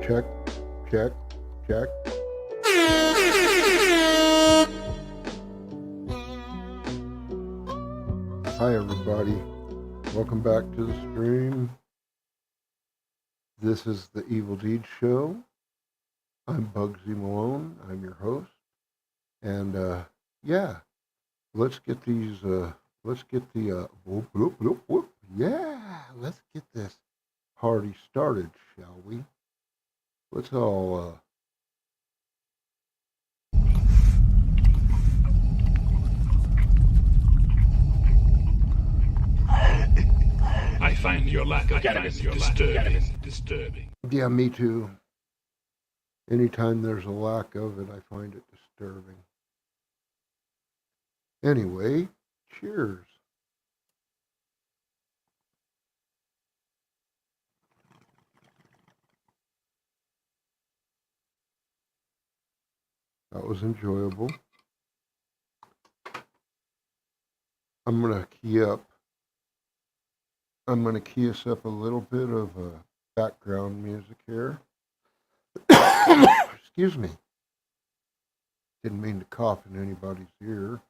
Check, check, check. Hi everybody, welcome back to the stream. This is the Evil Deed Show. I'm Bugsy Malone, I'm your host. And yeah, let's get these, let's get this party started, shall we? Let's all, I find your lack of cannabis disturbing. Yeah, me too. Anytime there's a lack of it, I find it disturbing. Anyway, cheers. That was enjoyable. I'm going to key us up a little bit of background music here. Excuse me. Didn't mean to cough in anybody's ear.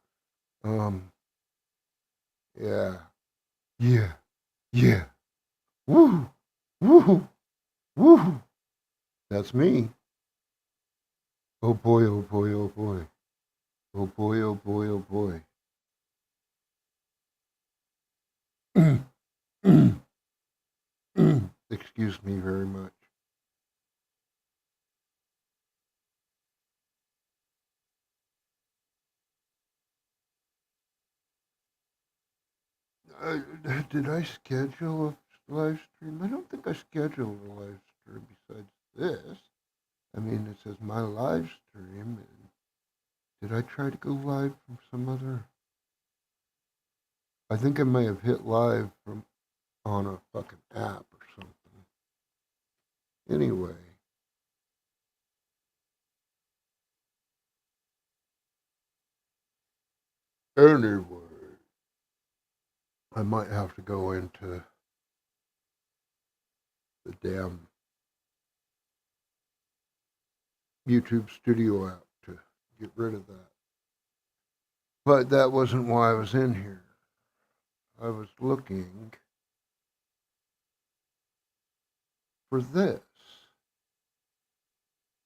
Yeah. Woo, woo, woo. That's me. Oh boy, oh boy, oh boy. Oh boy, oh boy, oh boy. Excuse me very much. Did I schedule a live stream? I don't think I scheduled a live stream besides this. I mean, it says my live stream. Did I try to go live from some other? I think I may have hit live from on a fucking app or something. Anyway. I might have to go into the damn YouTube Studio app to get rid of that. But that wasn't why I was in here. I was looking for this.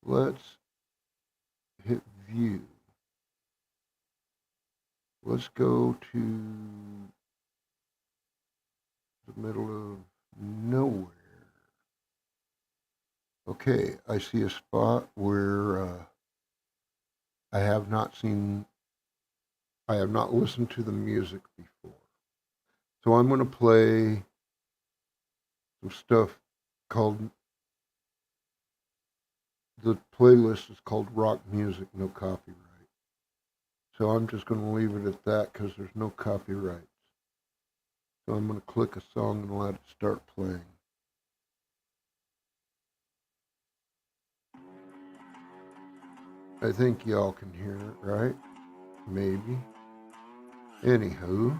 Let's hit view. Let's go to the middle of nowhere. Okay, I see a spot where I have not listened to the music before. So I'm going to play some stuff called, the playlist is called Rock Music, No Copyright. So I'm just going to leave it at that because there's no copyrights. So I'm going to click a song and let it start playing. I think y'all can hear it, right? Maybe. Anywho.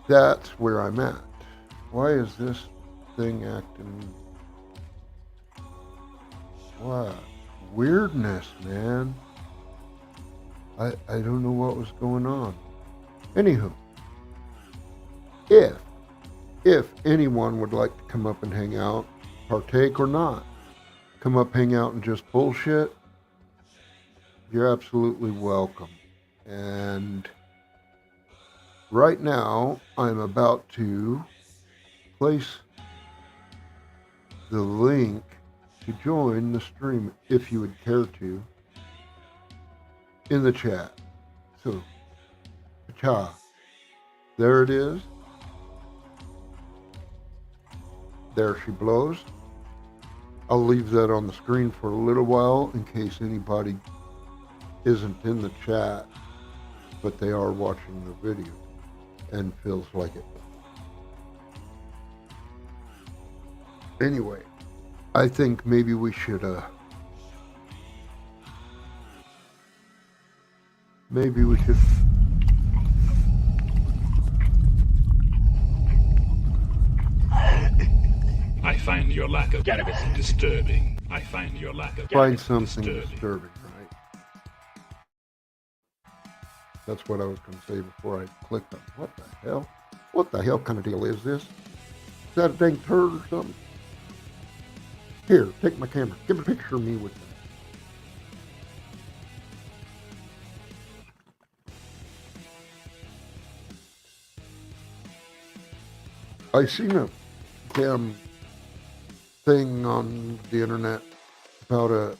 That's where I'm at. Why is this thing acting? What? Weirdness, man. I don't know what was going on. Anywho. If anyone would like to come up and hang out, partake or not, come up, hang out, and just bullshit, you're absolutely welcome. And right now, I'm about to place the link to join the stream, if you would care to, in the chat. So, cha, there it is. There she blows. I'll leave that on the screen for a little while in case anybody isn't in the chat, but they are watching the video and feels like it. Anyway, I think maybe we should your lack of cannabis disturbing. I find your lack of Find cannabis something disturbing. disturbing, right? That's what I was going to say before I clicked on. What the hell? What the hell kind of deal is this? Is that a dang turd or something? Here, take my camera. Give a picture of me with that. I seen a damn thing on the internet about a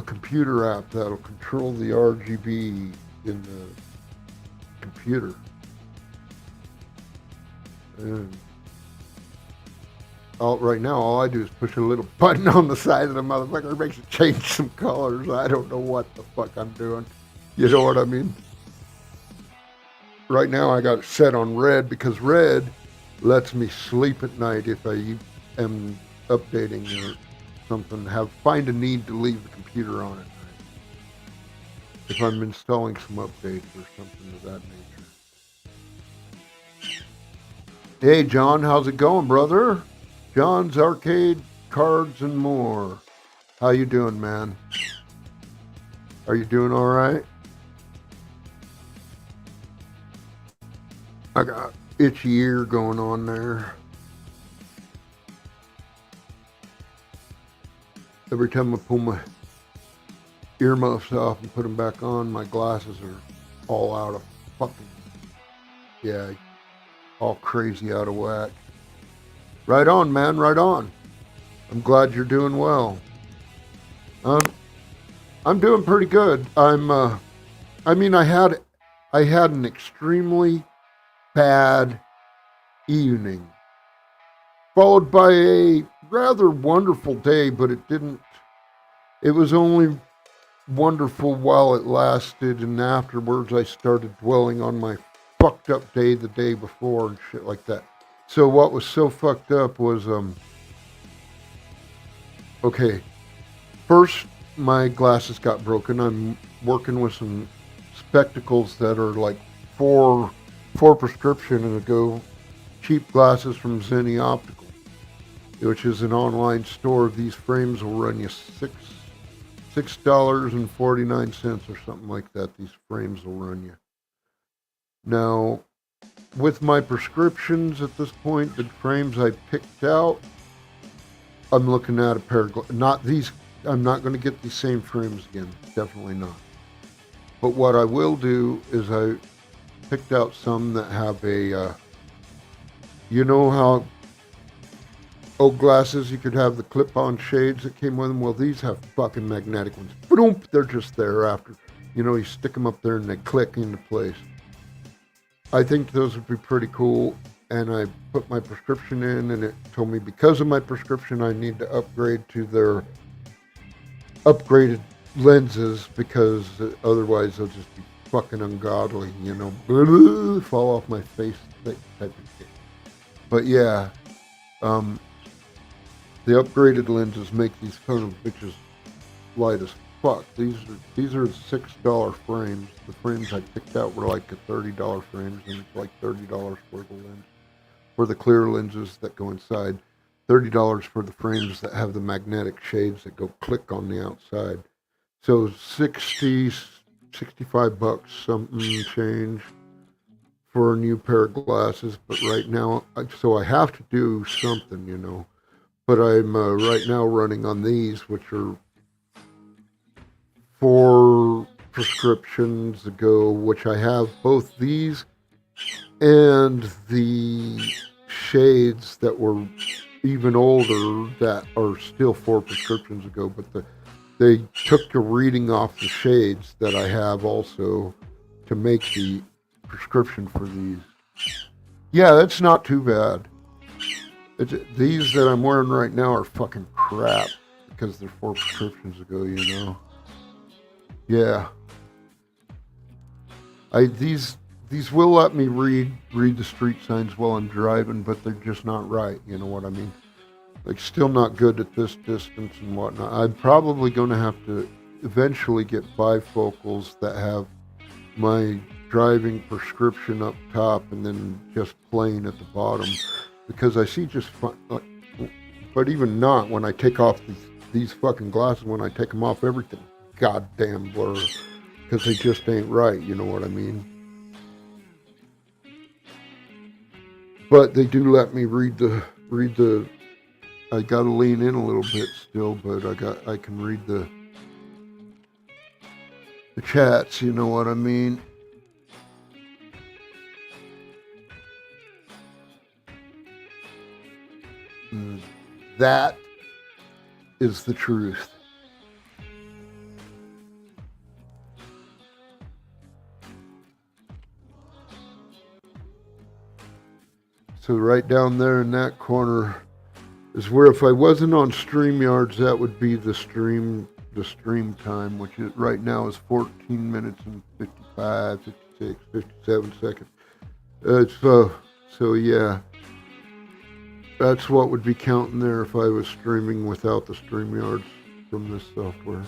computer app that'll control the RGB in the computer. And right now, all I do is push a little button on the side of the motherfucker. It makes it change some colors. I don't know what the fuck I'm doing. You know what I mean? Right now, I got it set on red because red lets me sleep at night if I am updating or something. Find a need to leave the computer on at night. If I'm installing some updates or something of that nature. Hey, John, how's it going, brother? John's Arcade, Cards, and More. How you doing, man? Are you doing all right? I got itchy ear going on there. Every time I pull my earmuffs off and put them back on, my glasses are all out of fucking, yeah, all crazy out of whack. Right on, man, right on. I'm glad you're doing well. I'm doing pretty good. I had an extremely bad evening, followed by a rather wonderful day, but it was only wonderful while it lasted, and afterwards I started dwelling on my fucked up day the day before and shit like that. So what was so fucked up was, okay, first my glasses got broken. I'm working with some spectacles that are like four prescription and go cheap glasses from Zenny Optical, which is an online store. These frames will run you $6.49 or something like that. These frames will run you. Now, with my prescriptions at this point, the frames I picked out, I'm looking at a pair of not these. I'm not going to get these same frames again. Definitely not. But what I will do is I picked out some that have a, you know how old glasses, you could have the clip-on shades that came with them? Well, these have fucking magnetic ones. Boom, they're just there after. You know, you stick them up there and they click into place. I think those would be pretty cool. And I put my prescription in and it told me because of my prescription, I need to upgrade to their upgraded lenses because otherwise they'll just be fucking ungodly, you know, fall off my face type of shit. But yeah, the upgraded lenses make these kind of bitches light as fuck. These are $6 frames. The frames I picked out were like a $30 frames, and it's like $30 for the lens, for the clear lenses that go inside. $30 for the frames that have the magnetic shades that go click on the outside. So $65 something change for a new pair of glasses. But right now, so I have to do something, you know. But I'm right now running on these, which are 4 prescriptions ago, which I have both these and the shades that were even older that are still 4 prescriptions ago, but they took a reading off the shades that I have also to make the prescription for these. Yeah, that's not too bad. These that I'm wearing right now are fucking crap because they're 4 prescriptions ago, you know. Yeah. These will let me read the street signs while I'm driving, but they're just not right, you know what I mean? Like, still not good at this distance and whatnot. I'm probably going to have to eventually get bifocals that have my driving prescription up top and then just plain at the bottom, because I see just like But even not, when I take off these fucking glasses, when I take them off, everything goddamn blur. Because they just ain't right, you know what I mean? But they do let me read the, I gotta lean in a little bit still, but I can read the chats, you know what I mean? That is the truth. So right down there in that corner is where, if I wasn't on StreamYards, that would be the stream time, which is right now is 14 minutes and 55, 56, 57 seconds. So yeah, that's what would be counting there if I was streaming without the StreamYards from this software.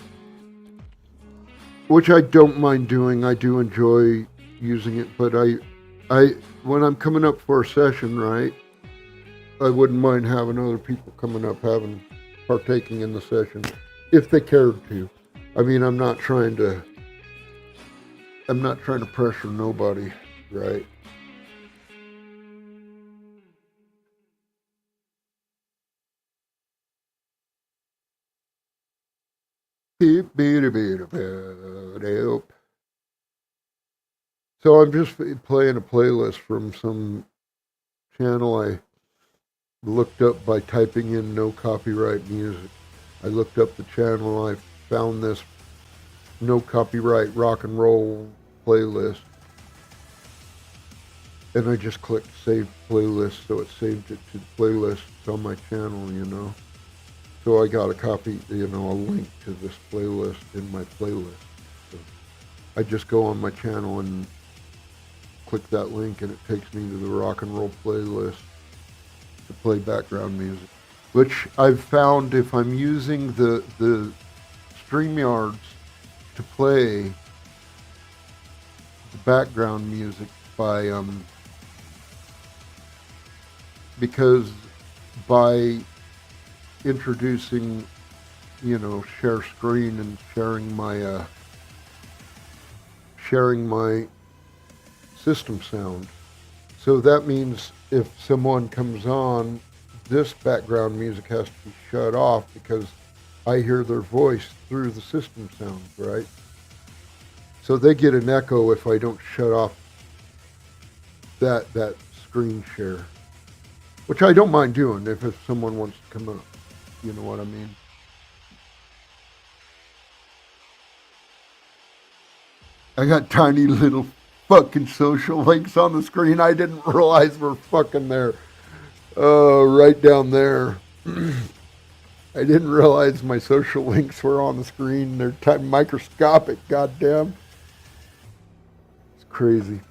Which I don't mind doing. I do enjoy using it, but I when I'm coming up for a session, right, I wouldn't mind having other people coming up, partaking in the session, if they cared to. I mean, I'm not trying to pressure nobody, right? So I'm just playing a playlist from some channel I looked up by typing in no copyright music. I looked up the channel, I found this no copyright rock and roll playlist, and I just clicked save playlist, so it saved it to the playlist on my channel, you know. So I got a copy, you know, a link to this playlist in my playlist. So I just go on my channel and click that link, and it takes me to the rock and roll playlist to play background music. Which I've found, if I'm using the StreamYards to play the background music because by introducing, you know, share screen and sharing my system sound. So that means if someone comes on, this background music has to be shut off because I hear their voice through the system sound, right? So they get an echo if I don't shut off that screen share, which I don't mind doing if someone wants to come up. You know what I mean? I got tiny little fucking social links on the screen. I didn't realize were fucking there. Right down there. I didn't realize my social links were on the screen. They're microscopic, goddamn. It's crazy.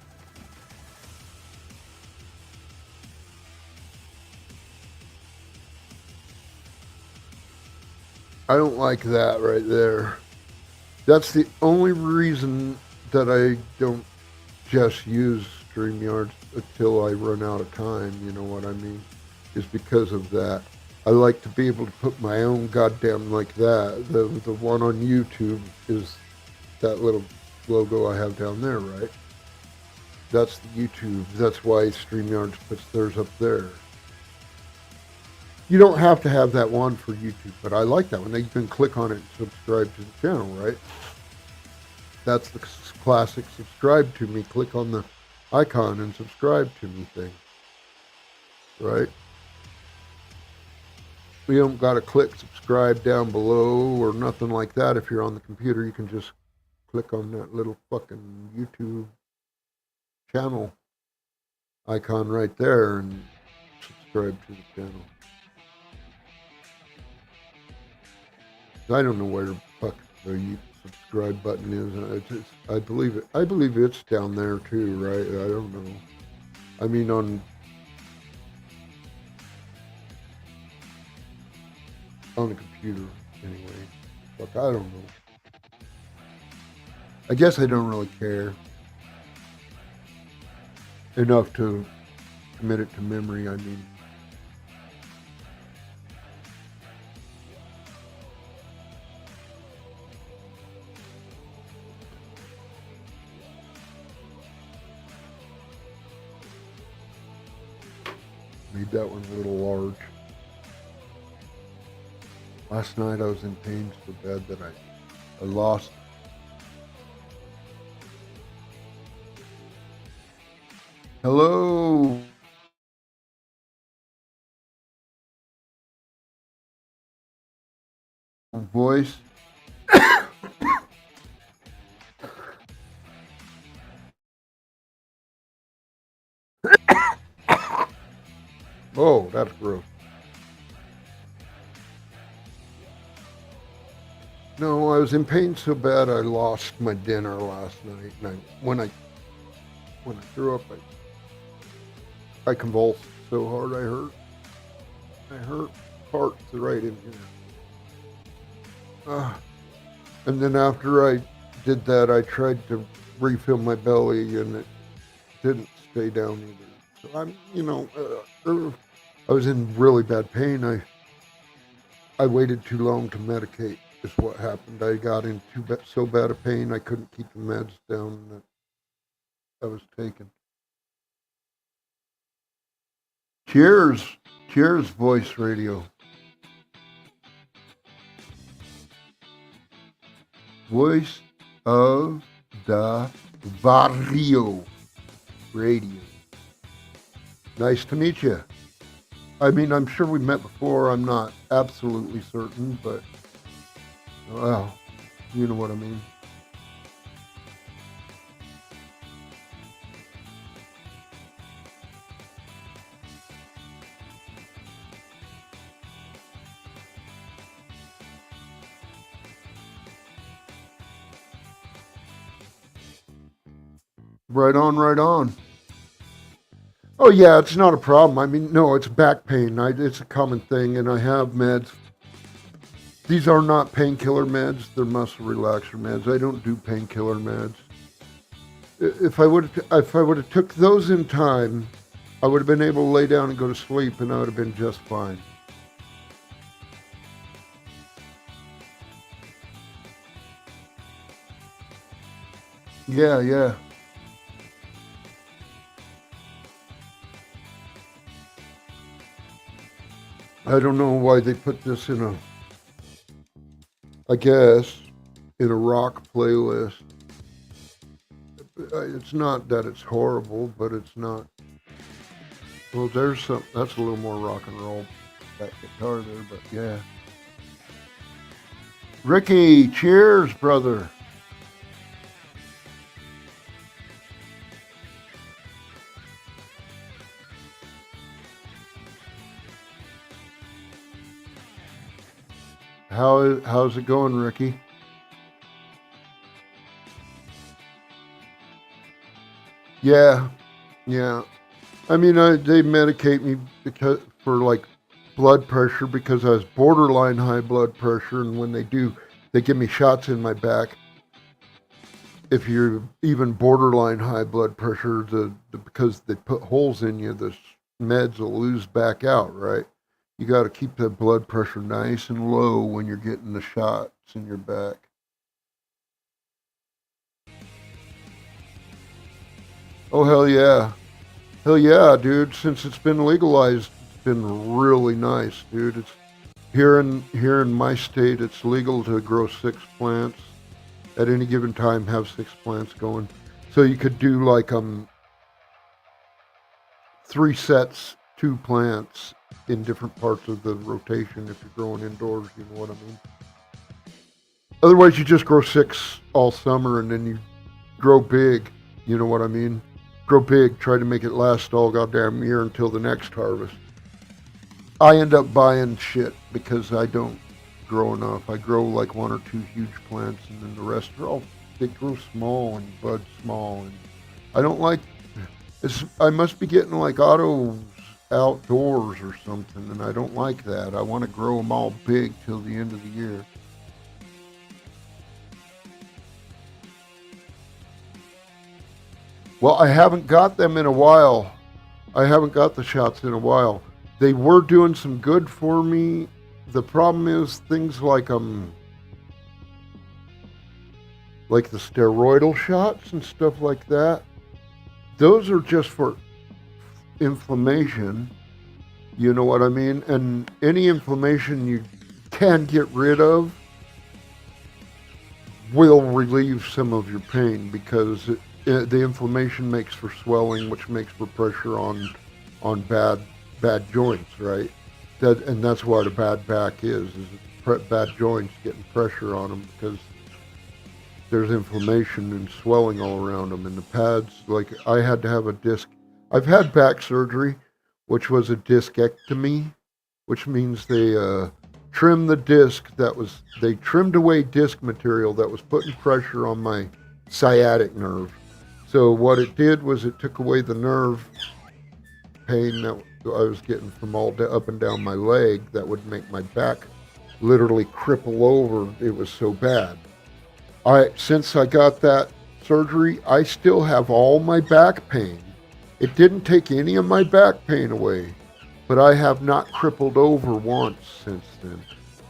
I don't like that right there. That's the only reason that I don't just use StreamYard until I run out of time, you know what I mean? Is because of that. I like to be able to put my own goddamn like that. The one on YouTube is that little logo I have down there, right? That's the YouTube. That's why StreamYard puts theirs up there. You don't have to have that one for YouTube, but I like that one. You can click on it and subscribe to the channel, right? That's the classic subscribe to me. Click on the icon and subscribe to me thing, right? You don't got to click subscribe down below or nothing like that. If you're on the computer, you can just click on that little fucking YouTube channel icon right there and subscribe to the channel. I don't know where the fuck the subscribe button is. I believe it's down there too, right? I don't know. I mean on the computer anyway. Fuck, I don't know. I guess I don't really care enough to commit it to memory. I mean, Made that one a little large. Last night I was in pain so bad that I lost. Hello. Voice. Oh, that's gross. No, I was in pain so bad I lost my dinner last night. And when I threw up, I convulsed so hard I hurt parts right in here. And then after I did that, I tried to refill my belly, and it didn't stay down either. So I was in really bad pain. I waited too long to medicate. Is what happened. I got in so bad of pain I couldn't keep the meds down that I was taking. Cheers, cheers, voice radio. Voice of the Barrio Radio. Nice to meet you. I mean, I'm sure we met before. I'm not absolutely certain, but well, you know what I mean. Right on, right on. Oh yeah, it's not a problem. I mean, no, it's back pain. It's a common thing, and I have meds. These are not painkiller meds. They're muscle relaxer meds. I don't do painkiller meds. If I would have took those in time, I would have been able to lay down and go to sleep, and I would have been just fine. Yeah, yeah. I don't know why they put this I guess, in a rock playlist. It's not that it's horrible, but it's not. Well, that's a little more rock and roll, that guitar there, but yeah. Ricky, cheers, brother. How's it going, Ricky? Yeah, yeah. I mean, they medicate me because for like blood pressure because I was borderline high blood pressure, and when they do, they give me shots in my back. If you're even borderline high blood pressure, because they put holes in you, the meds will lose back out, right? You got to keep the blood pressure nice and low when you're getting the shots in your back. Oh hell yeah, dude! Since it's been legalized, it's been really nice, dude. It's here in my state, it's legal to grow 6 plants at any given time. Have 6 plants going, so you could do like 3 sets, 2 plants in different parts of the rotation if you're growing indoors. You know what I mean? Otherwise, you just grow 6 all summer and then you grow big. You know what I mean? Grow big, try to make it last all goddamn year until the next harvest. I end up buying shit because I don't grow enough. I grow like 1 or 2 huge plants, and then the rest are they grow small and bud small. And I don't like. I must be getting like autos outdoors or something, and I don't like that. I want to grow them all big till the end of the year. Well, I haven't got them in a while. I haven't got the shots in a while. They were doing some good for me. The problem is things like the steroidal shots and stuff like that. Those are just for inflammation. You know what I mean? And any inflammation you can get rid of will relieve some of your pain because the inflammation makes for swelling, which makes for pressure on bad joints, right? And that's what a bad back is bad joints getting pressure on them because there's inflammation and swelling all around them. And the pads, like I had to have a disc. I've had back surgery, which was a discectomy, which means they trimmed the disc they trimmed away disc material that was putting pressure on my sciatic nerve. So what it did was it took away the nerve pain that I was getting from up and down my leg that would make my back literally cripple over. It was so bad. Since I got that surgery, I still have all my back pain. It didn't take any of my back pain away, but I have not crippled over once since then.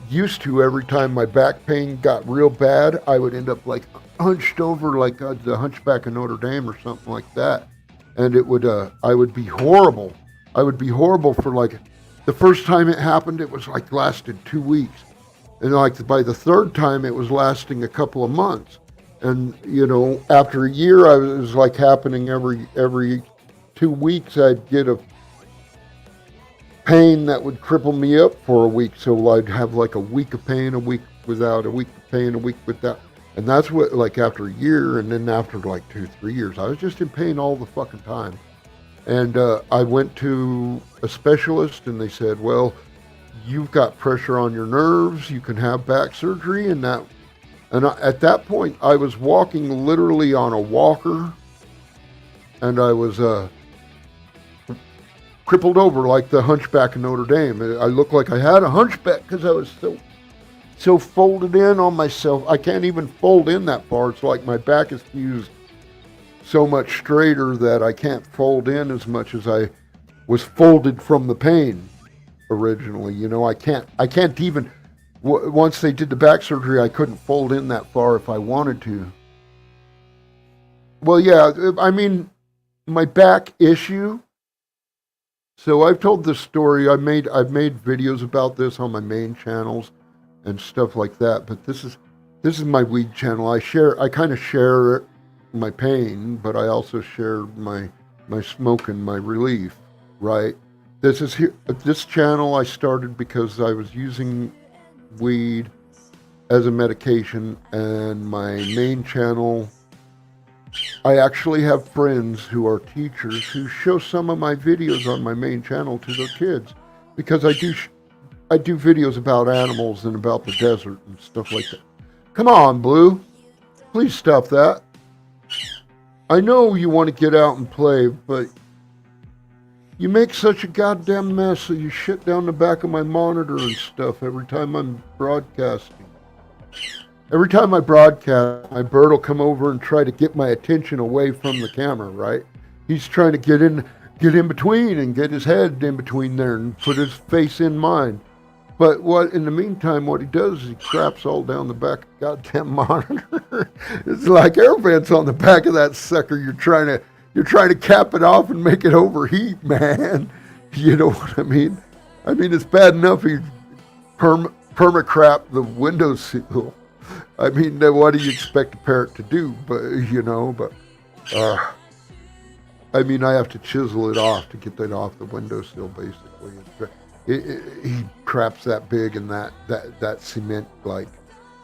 Used to, every time my back pain got real bad, I would end up like hunched over like the Hunchback of Notre Dame or something like that. And I would be horrible. I would be horrible for like, the first time it happened, it was like lasted 2 weeks. And like by the third time, it was lasting a couple of months. And, you know, after a year, it was like happening every 2 weeks. I'd get a pain that would cripple me up for a week. So I'd have like a week of pain, a week without, a week of pain, a week without. And that's what, like after a year, and then after like 2-3 years, I was just in pain all the fucking time. And I went to a specialist, and they said, well, you've got pressure on your nerves, you can have back surgery. At that point, I was walking literally on a walker, and I was crippled over like the Hunchback of Notre Dame. I looked like I had a hunchback because I was so folded in on myself. I can't even fold in that far. It's like my back is fused so much straighter that I can't fold in as much as I was folded from the pain originally. You know, I can't even, once they did the back surgery, I couldn't fold in that far if I wanted to. Well, yeah, I mean, my back issue. So I've told this story. I've made videos about this on my main channels and stuff like that. But this is my weed channel. I kind of share my pain, but I also share my smoke and my relief. Right. This channel I started because I was using weed as a medication, and my main channel, I actually have friends who are teachers who show some of my videos on my main channel to their kids, because I do videos about animals and about the desert and stuff like that. Come on, Blue. Please stop that. I know you want to get out and play, but you make such a goddamn mess, so you shit down the back of my monitor and stuff every time I'm broadcasting. Every time I broadcast, my bird will come over and try to get my attention away from the camera, right? He's trying to get in between and get his head in between there and put his face in mine. But in the meantime, what he does is he craps all down the back of the goddamn monitor. It's like air vents on the back of that sucker. You're trying to cap it off and make it overheat, man. You know what I mean? I mean, it's bad enough he perma-crap the window seal. I mean, what do you expect a parrot to do? I mean, I have to chisel it off to get that off the windowsill, basically. He craps that big, and that cement, like,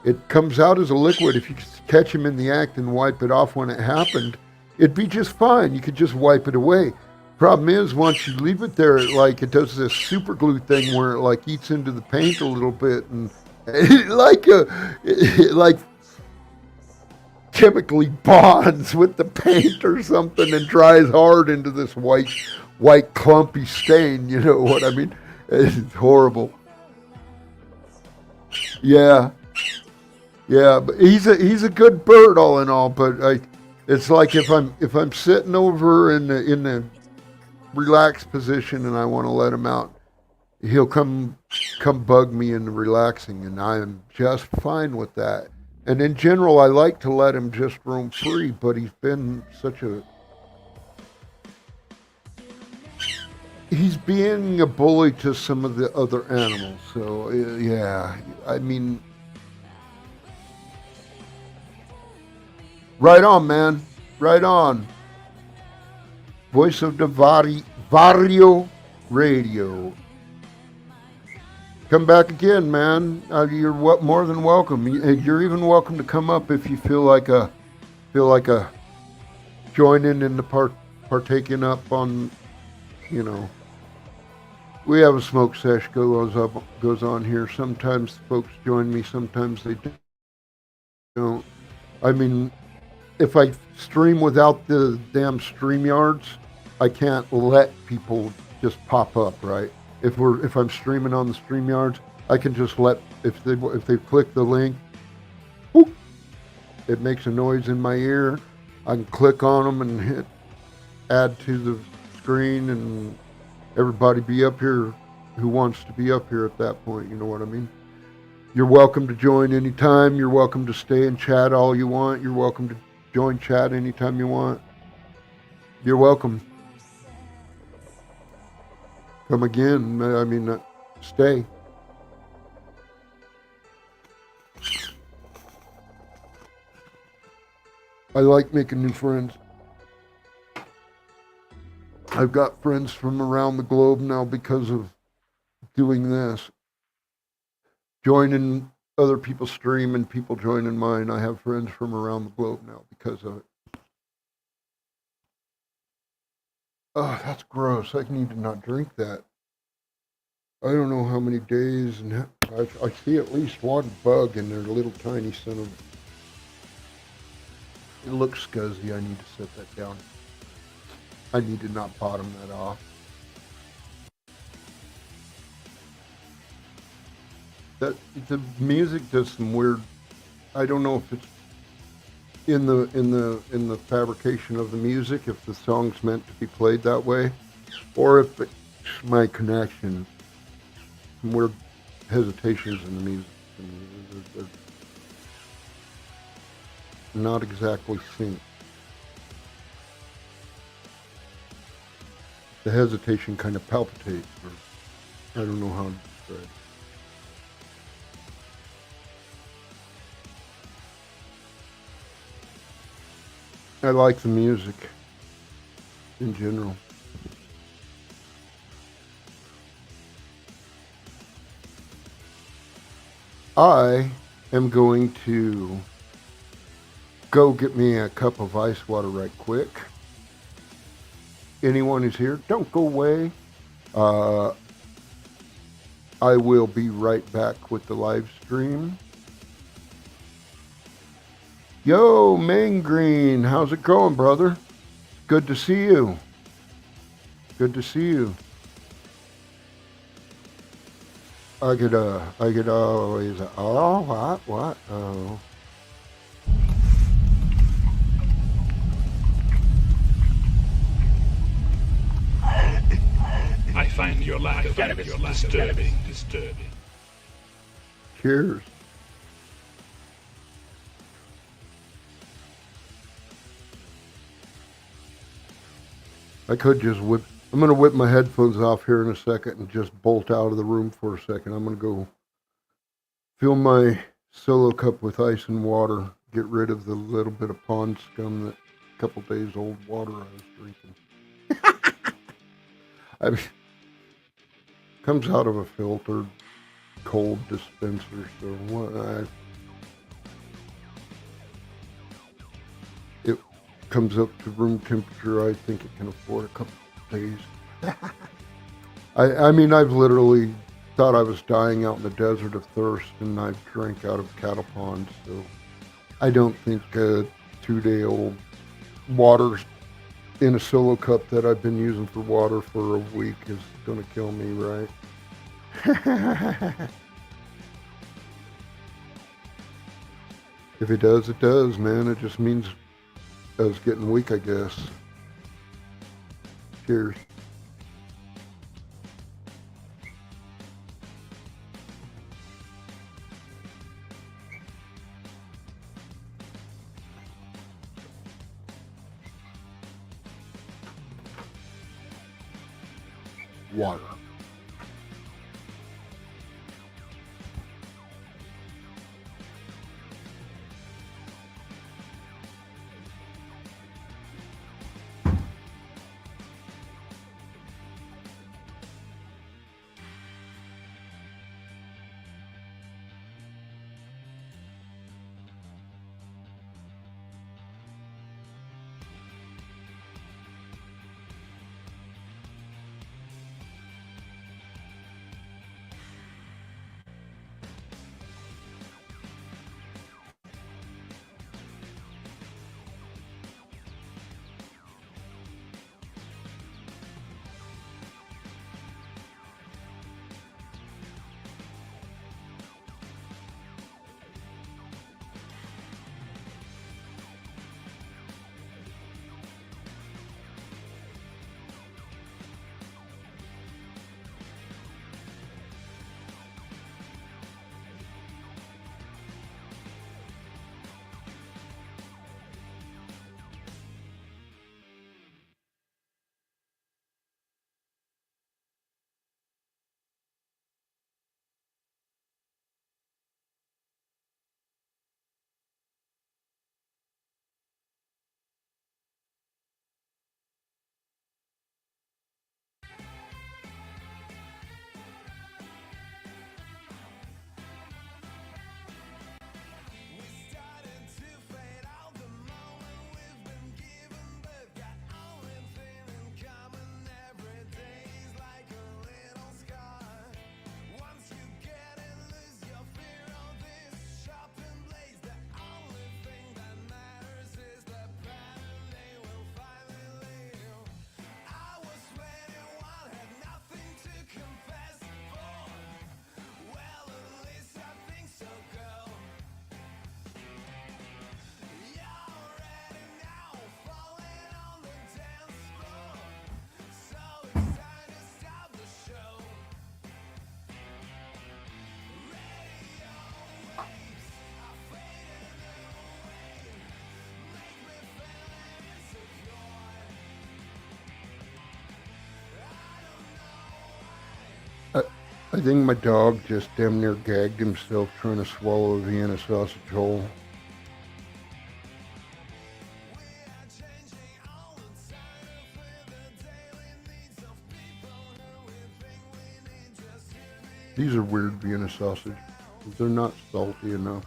it comes out as a liquid. If you catch him in the act and wipe it off when it happened, it'd be just fine. You could just wipe it away. Problem is, once you leave it there, it does this super glue thing where it like eats into the paint a little bit, and it like chemically bonds with the paint or something and dries hard into this white clumpy stain. You know what I mean? It's horrible. Yeah, but he's a good bird all in all. But it's like if I'm sitting over in the relaxed position and I want to let him out, he'll come bug me into relaxing, and I'm just fine with that. And in general, I like to let him just roam free, but he's been such a he's being a bully to some of the other animals. So yeah, I mean, right on, man, right on. Voice of the Vario Radio. Come back again, man. You're more than welcome. You're even welcome to come up if you feel like a joining in the partaking up on, you know. We have a smoke sesh goes on here. Sometimes folks join me, sometimes they don't. I mean, if I stream without the damn stream yards, I can't let people just pop up, right? If I'm streaming on the stream yards, I can just let if they click the link, whoop, it makes a noise in my ear. I can click on them and hit add to the screen, and everybody be up here who wants to be up here at that point. You know what I mean? You're welcome to join anytime. You're welcome to stay and chat all you want. You're welcome to join chat anytime you want. You're welcome. Come again. I mean, stay. I like making new friends. I've got friends from around the globe now because of doing this. Joining other people's stream and people joining mine. I have friends from around the globe now because of it. Oh, that's gross. I need to not drink that. I don't know how many days, and I see at least one bug in their little tiny son of. It looks scuzzy. I need to set that down. I need to not bottom that off. That the music does some weird. I don't know if it's in the fabrication of the music, if the song's meant to be played that way, or if it's my connection. Some weird hesitations in the music. I mean, they're not exactly synced. The hesitation kind of palpitates, or I don't know how to describe it. I like the music in general. I am going to go get me a cup of ice water right quick. Anyone who's here, don't go away. Uh, I will be right back with the live stream. Yo, Main Green, how's it going, brother? Good to see you. Good to see you. I could always, oh, what, oh. I find your lack of cannabis disturbing. Cheers. I could just whip. I'm going to whip my headphones off here in a second and just bolt out of the room for a second. I'm going to go fill my solo cup with ice and water, get rid of the little bit of pond scum, that couple days old water I was drinking. I mean, comes out of a filtered cold dispenser, so what it comes up to room temperature. I think it can afford a couple of days. I mean, I've literally thought I was dying out in the desert of thirst, and I've drank out of cattle ponds, so I don't think 2-day-old water in a solo cup that I've been using for water for a week is going to kill me, right? If it does, man. It just means I was getting weak, I guess. Cheers. water. I, I think my dog just damn near gagged himself trying to swallow a Vienna sausage whole. These are weird Vienna sausage. They're not salty enough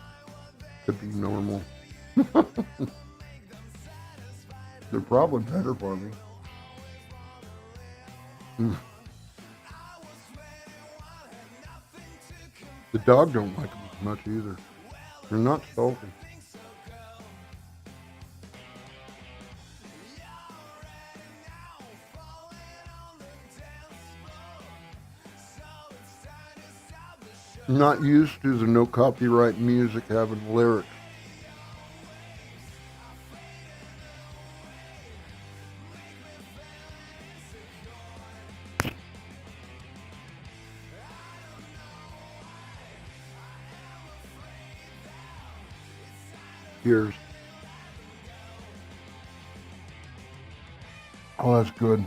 to be normal. They're probably better for me. Mm. The dog don't like them as much either. They're not salty. I'm not used to the no copyright music having lyrics. Cheers. Oh, that's good.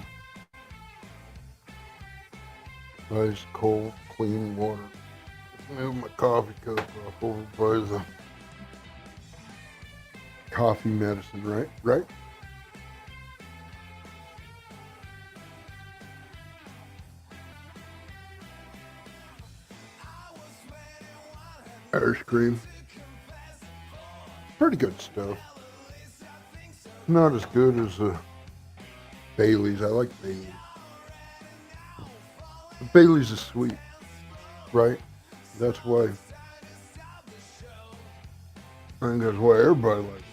Nice, cold, clean water. Let's move my coffee cup off over by the coffee medicine, right? Right? Irish cream. Pretty good stuff. Not as good as Bailey's. I like Bailey's. But Bailey's is sweet, right? That's why. I think that's why everybody likes it.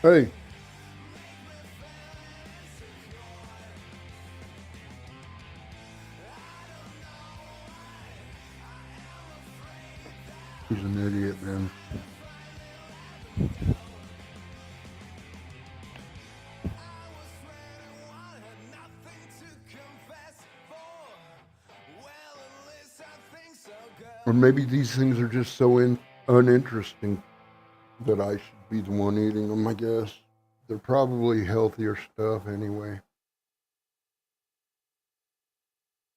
Hey. He's an idiot, man. Or maybe these things are just so uninteresting that I should be the one eating them, I guess. They're probably healthier stuff anyway.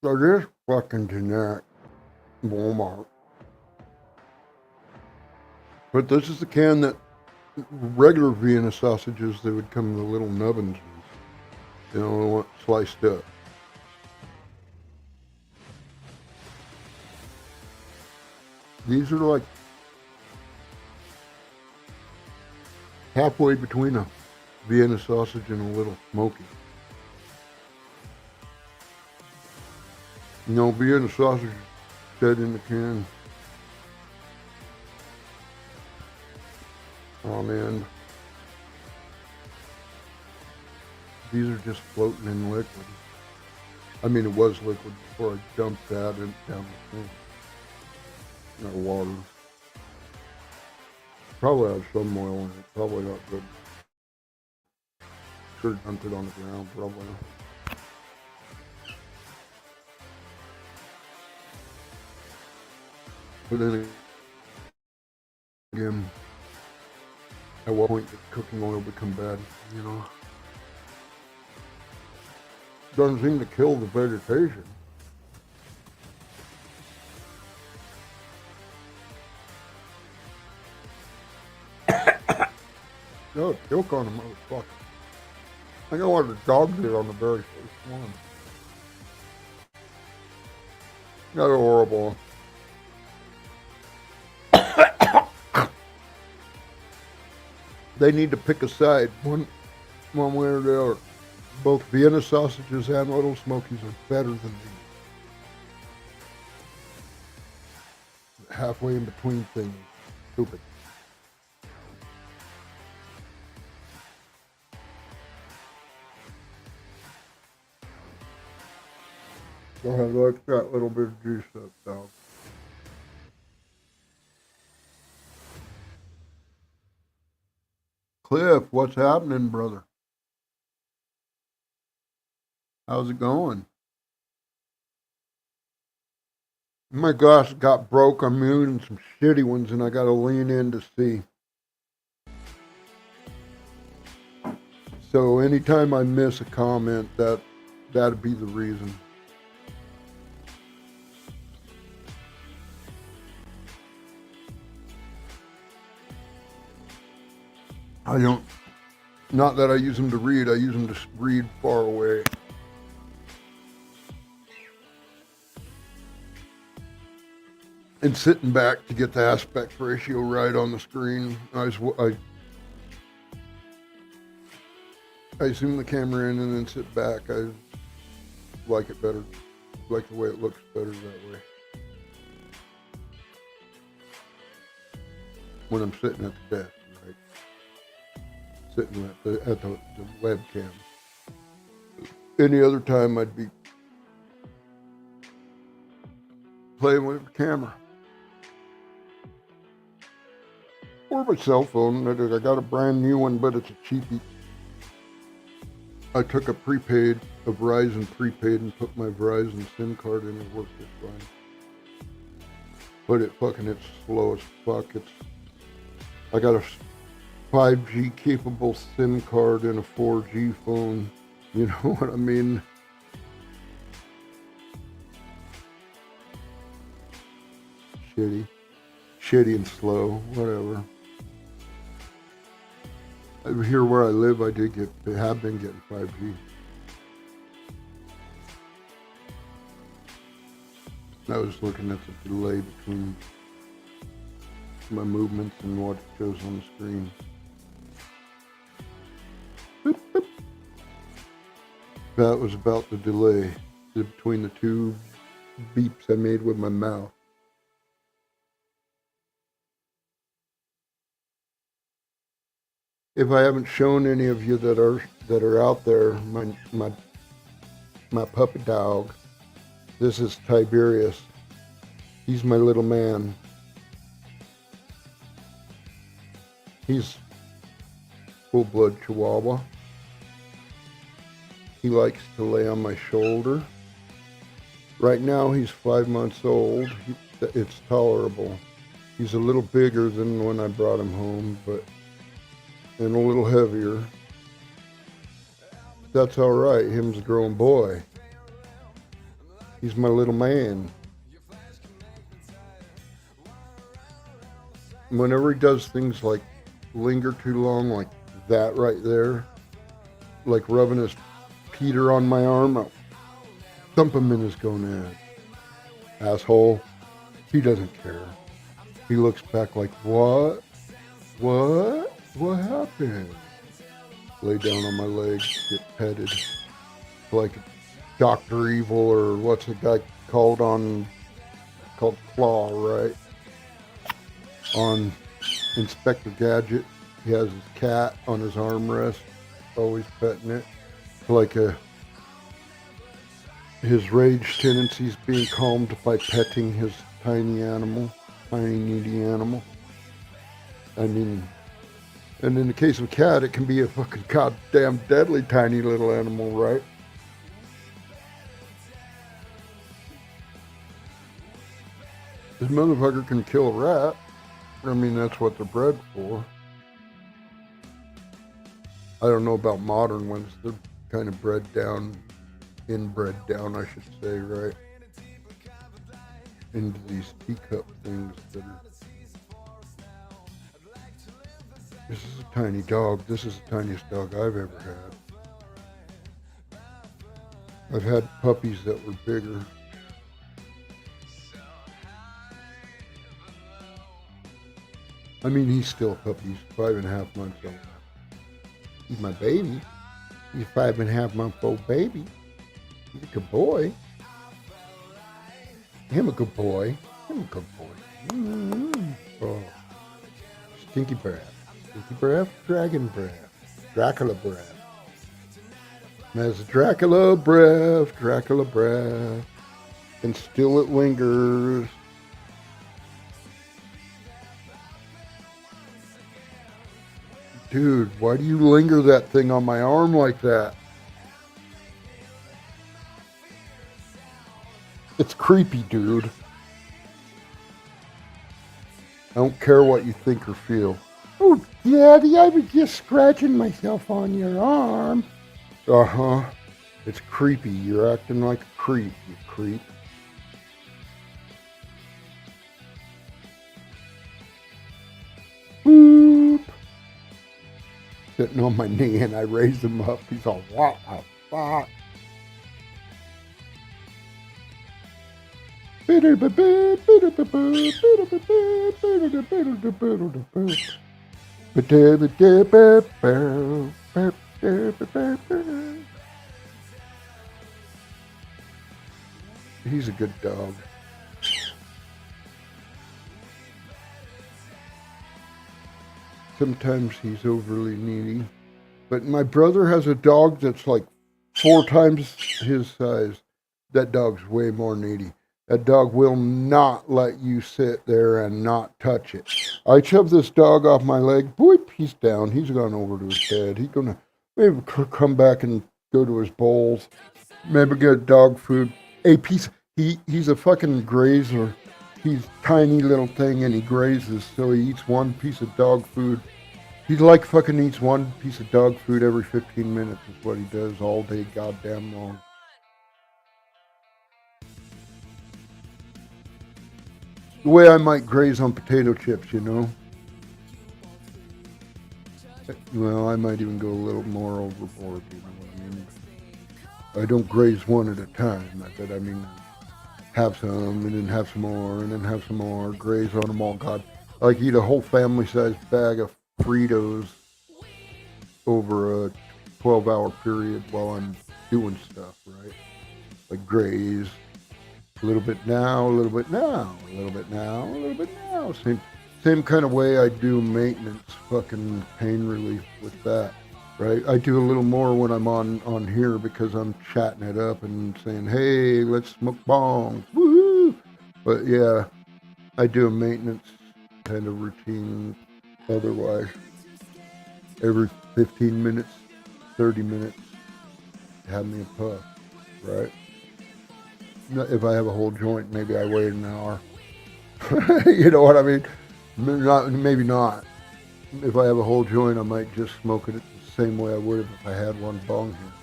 So this fucking generic Walmart. But this is the can that regular Vienna sausages, they would come in the little nubbins. They don't want sliced up. These are like halfway between a Vienna sausage and a little smoky. You know, Vienna sausage dead in the can. On end. These are just floating in liquid. I mean, it was liquid before I dumped that in, down the thing. No water. Probably had some oil in it. Probably not good. Should have dumped it on the ground, probably. But then again, at what point does cooking oil become bad, you know? Doesn't seem to kill the vegetation. No, choke on a motherfucker. I know what the dog did on the very first one. Not horrible. They need to pick a side, one way or the other. Both Vienna sausages and Little Smokies are better than these. Halfway in between things. Stupid. Go ahead, look that little bit of juice up, dog. Cliff, what's happening, brother? How's it going? My glass got broke. I'm using some shitty ones, and I got to lean in to see. So anytime I miss a comment, that'd be the reason. I don't. Not that I use them to read. I use them to read far away. And sitting back to get the aspect ratio right on the screen. I zoom the camera in and then sit back. I like it better. Like the way it looks better that way. When I'm sitting at the desk, right? Sitting at the webcam. Any other time I'd be playing with the camera. Or my cell phone. I got a brand new one, but it's a cheapie. I took a Verizon prepaid and put my Verizon SIM card in and worked it fine. But it's slow as fuck. I got a 5G capable SIM card and a 4G phone. You know what I mean? Shitty and slow, whatever. Here where I live, I have been getting 5G. I was looking at the delay between my movements and what shows on the screen. Boop, boop. That was about the delay between the two beeps I made with my mouth. If I haven't shown any of you that are out there, my puppy dog, this is Tiberius. He's my little man. He's full-blood Chihuahua. He likes to lay on my shoulder. Right now he's 5 months old. It's tolerable. He's a little bigger than when I brought him home, and a little heavier. that's all right. Him's a grown boy. He's my little man. Whenever he does things like linger too long, like that right there, like rubbing his Peter on my arm, I'll thump him in his gonads. Asshole. He doesn't care. He looks back like, what? What? What happened? Lay down on my legs, get petted. Like Dr. Evil, or what's the guy called Claw, right? On Inspector Gadget, he has his cat on his armrest, always petting it. Like his rage tendencies being calmed by petting his tiny needy animal. I mean, and in the case of a cat, it can be a fucking goddamn deadly tiny little animal, right? This motherfucker can kill a rat. I mean, that's what they're bred for. I don't know about modern ones. They're kind of inbred down, I should say, right? Into these teacup things that are... This is a tiny dog. This is the tiniest dog I've ever had. I've had puppies that were bigger. I mean, he's still a puppy. He's 5.5 months old. He's my baby. He's a 5.5-month old baby. He's a good boy. Him a good boy. Him a good boy. Mm-hmm. Oh. Stinky breath. Stinky breath, dragon breath. Dracula breath. There's Dracula breath, and still it lingers. Dude, why do you linger that thing on my arm like that? It's creepy, dude. I don't care what you think or feel. Oh, Daddy, I was just scratching myself on your arm. Uh-huh. It's creepy. You're acting like a creep, you creep. Boop. Sitting on my knee and I raise him up. He's all, what the fuck? He's a good dog. Sometimes he's overly needy. But my brother has a dog that's like 4 times his size. That dog's way more needy. That dog will not let you sit there and not touch it. I shove this dog off my leg. Boop, he's down. He's gone over to his bed. He's going to maybe come back and go to his bowls. Maybe get dog food. He's a fucking grazer. He's a tiny little thing and he grazes, so he eats one piece of dog food. He like fucking eats one piece of dog food every 15 minutes is what he does all day goddamn long. The way I might graze on potato chips, you know? Well, I might even go a little more overboard, you know what I mean? I don't graze one at a time, but I mean, have some, and then have some more, and then have some more, graze on them all. God, I like eat a whole family-sized bag of Fritos over a 12-hour period while I'm doing stuff, right? Like graze. A little bit now, a little bit now, a little bit now, a little bit now. Same kind of way I do maintenance, fucking pain relief with that, right? I do a little more when I'm on here because I'm chatting it up and saying, hey, let's smoke bongs, woohoo! But yeah, I do a maintenance kind of routine otherwise. Every 15 minutes, 30 minutes, have me a puff, right? If I have a whole joint, maybe I wait an hour. You know what I mean? Maybe not. If I have a whole joint, I might just smoke it the same way I would if I had one bong here.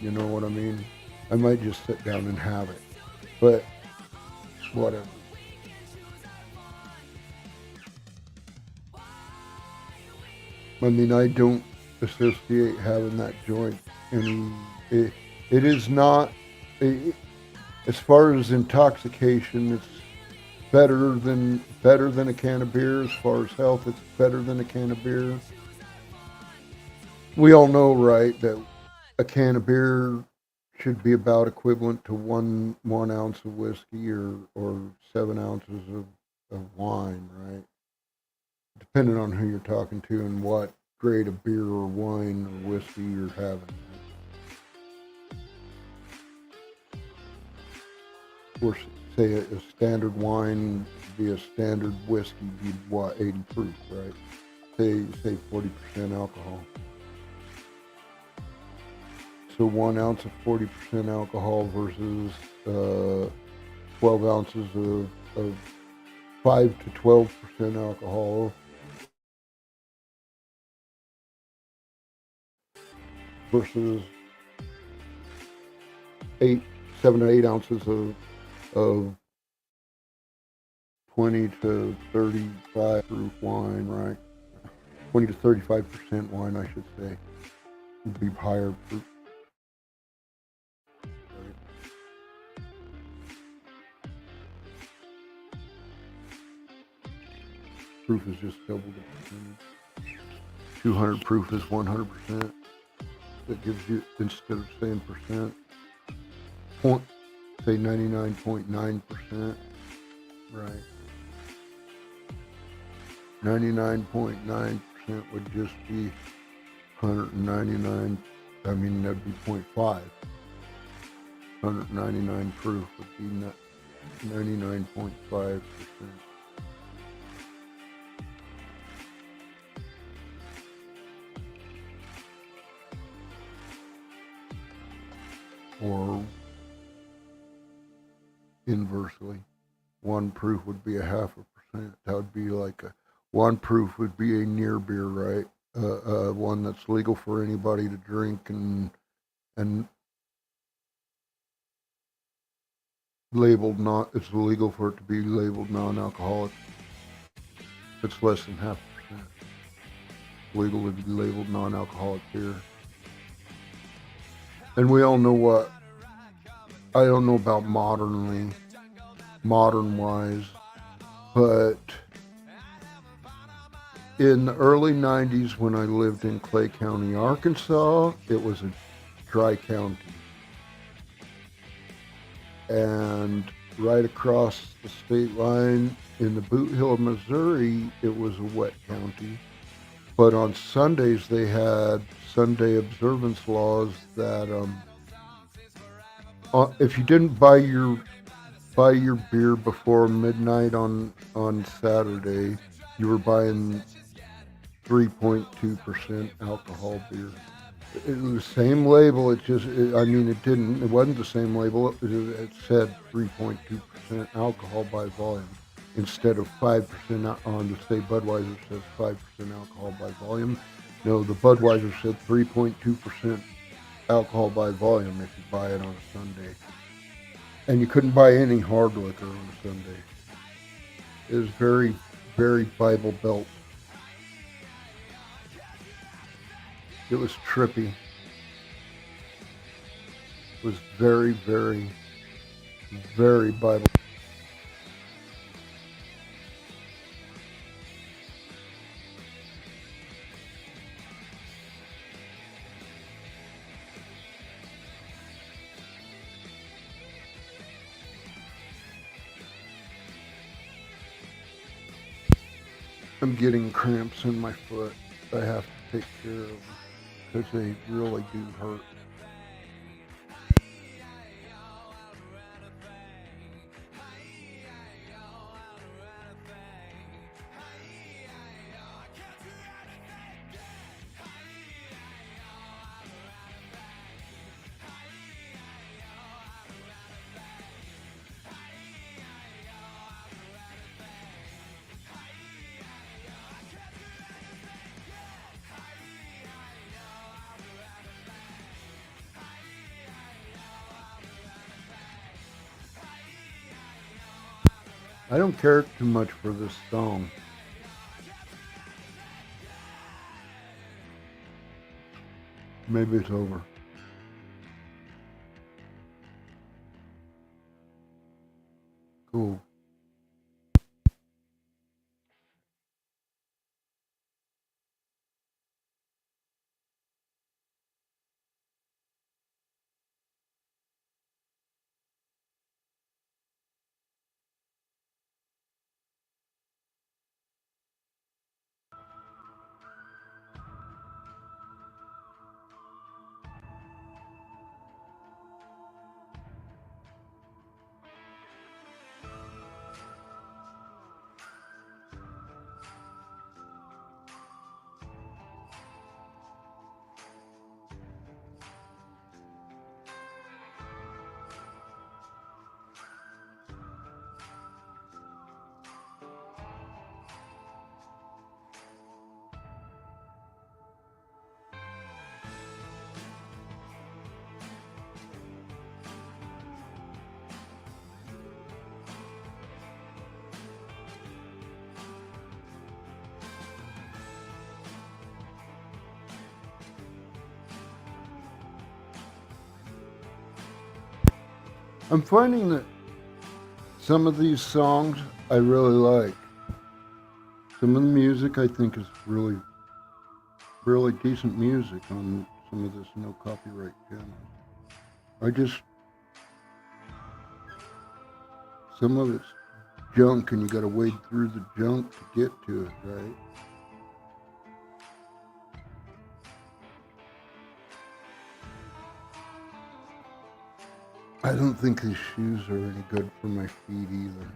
You know what I mean? I might just sit down and have it, but whatever. I mean, I don't associate having that joint any. It, it is not. It, as far as intoxication, it's better than a can of beer. As far as health, it's better than a can of beer. We all know, right, that a can of beer should be about equivalent to one ounce of whiskey or 7 ounces of wine, right? Depending on who you're talking to and what grade of beer or wine or whiskey you're having. Or say a standard wine would be a standard whiskey, be what, 80 proof, right? Say 40% alcohol. So 1 ounce of 40% alcohol versus 12 ounces of 5 to 12% alcohol versus 7 to 8 ounces of 20 to 35 proof wine, right? 20 to 35% wine, I should say, would be higher proof. Right? Proof is just double the percentage. 200 proof is 100%. That gives you, instead of saying percent, say 99.9%, right? 99.9% would just be 199, I mean, that'd be 0.5. 199 proof would be 99.5%. Or inversely, one proof would be a 0.5%. That would be like one proof would be a near beer, right? One that's legal for anybody to drink and labeled not. It's illegal for it to be labeled non-alcoholic. It's less than 0.5%. Legal to be labeled non-alcoholic beer. And we all know what. I don't know about modern wise, but in the early 90s when I lived in Clay County, Arkansas, it was a dry county. And right across the state line in the Boot Hill of Missouri, it was a wet county. But on Sundays, they had Sunday observance laws that if you didn't buy your beer before midnight on Saturday, you were buying 3.2% alcohol beer. It was the same label. It wasn't the same label. It said 3.2% alcohol by volume instead of 5% on the say Budweiser says 5% alcohol by volume. No, the Budweiser said 3.2% alcohol by volume if you buy it on a Sunday. And you couldn't buy any hard liquor on a Sunday. It was very, very Bible Belt. It was trippy. It was very, very, very Bible. I'm getting cramps in my foot. I have to take care of them because they really do hurt. I don't care too much for this song. Maybe it's over. Cool. I'm finding that some of these songs I really like. Some of the music I think is really, really decent music on some of this no copyright channel. I just, some of it's junk and you gotta wade through the junk to get to it, right? I don't think these shoes are any good for my feet either.